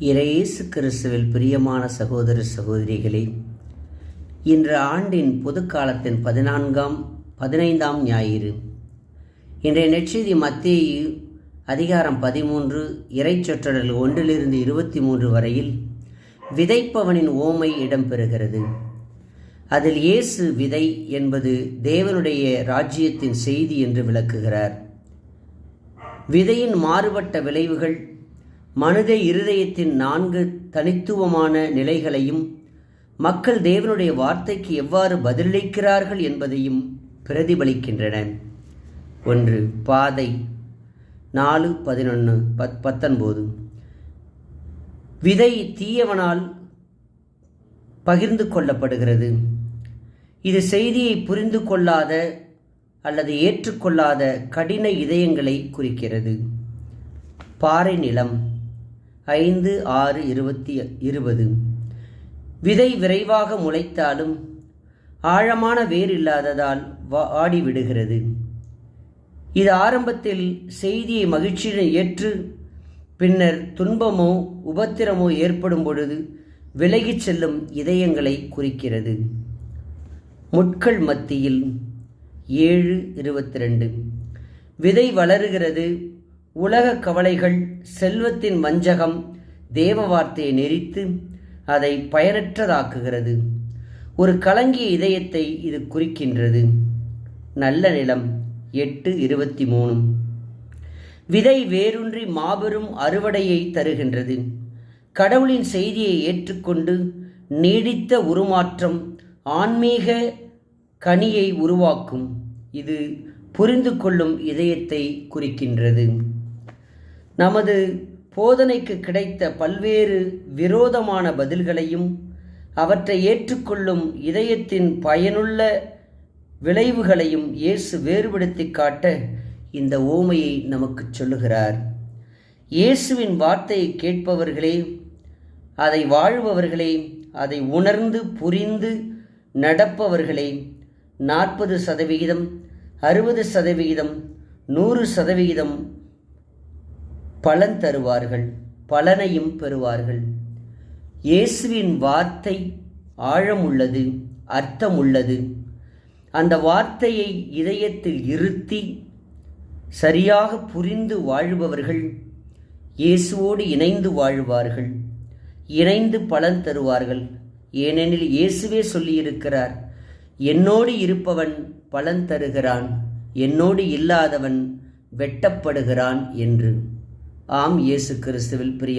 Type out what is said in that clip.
இயேசு கிறிஸ்துவில் பிரியமான சகோதர சகோதரிகளே, இன்று ஆண்டின் பொதுக்காலத்தின் 15ஆம் ஞாயிறு. இன்றைய நற்செய்தி மத்தேயு அதிகாரம் 13 இறைச்சொற்றடல் 1-23 வரையில் விதைப்பவனின் ஓமை இடம்பெறுகிறது. அதில் இயேசு விதை என்பது தேவனுடைய ராஜ்யத்தின் செய்தி என்று விளக்குகிறார். விதையின் மாறுபட்ட விளைவுகள் மனித இருதயத்தின் 4 தனித்துவமான நிலைகளையும் மக்கள் தேவனுடைய வார்த்தைக்கு எவ்வாறு பதிலளிக்கிறார்கள் என்பதையும் பிரதிபலிக்கின்றன. 1. பாதை 4:11-19. விதை தீயவனால் பகிர்ந்து கொள்ளப்படுகிறது. இது செய்தியை புரிந்து கொள்ளாத அல்லது ஏற்றுக்கொள்ளாத கடின இதயங்களை குறிக்கிறது. பாறை நிலம் 5:6-20. விதை விரைவாக முளைத்தாலும் ஆழமான வேர் இல்லாததால் வாடிவிடுகிறது. இது ஆரம்பத்தில் செய்தியை மகிழ்ச்சியுடன் ஏற்று பின்னர் துன்பமோ உபத்திரமோ ஏற்படும் பொழுது விலகிச் செல்லும் இதயங்களை குறிக்கிறது. முட்கள் மத்தியில் 7:22. விதை வளருகிறது. உலக கவலைகள், செல்வத்தின் வஞ்சகம் தேவ வார்த்தையை நெரித்து அதை பயனற்றதாக்குகிறது. ஒரு கலங்கிய இதயத்தை இது குறிக்கின்றது. நல்ல நிலம் 8:23. விதை வேரூன்றி மாபெரும் அறுவடையை தருகின்றது. கடவுளின் செய்தியை ஏற்றுக்கொண்டு நீடித்த உருமாற்றம் ஆன்மீக கனியை உருவாக்கும். இது புரிந்து கொள்ளும் இதயத்தை குறிக்கின்றது. நமது போதனைக்கு கிடைத்த பல்வேறு விரோதமான பதில்களையும் அவற்றை ஏற்றுக்கொள்ளும் இதயத்தின் பயனுள்ள விளைவுகளையும் இயேசு வேறுபடுத்தி காட்ட இந்த ஓமையை நமக்கு சொல்லுகிறார். இயேசுவின் வார்த்தையை கேட்பவர்களே, அதை வாழ்பவர்களே, அதை உணர்ந்து புரிந்து நடப்பவர்களே 40%, 60%, 100% பலன் தருவார்கள், பலனையும் பெறுவார்கள். இயேசுவின் வார்த்தை ஆழம் உள்ளது, அர்த்தம் உள்ளது. அந்த வார்த்தையை இதயத்தில் இருத்தி சரியாக புரிந்து வாழ்பவர்கள் இயேசுவோடு இணைந்து வாழ்வார்கள், இணைந்து பலன் தருவார்கள். ஏனெனில் இயேசுவே சொல்லியிருக்கிறார், என்னோடு இருப்பவன் பலன் தருகிறான், என்னோடு இல்லாதவன் வெட்டப்படுகிறான் என்று. ஆம், இயேசு கிறிஸ்துவில் பிரியம்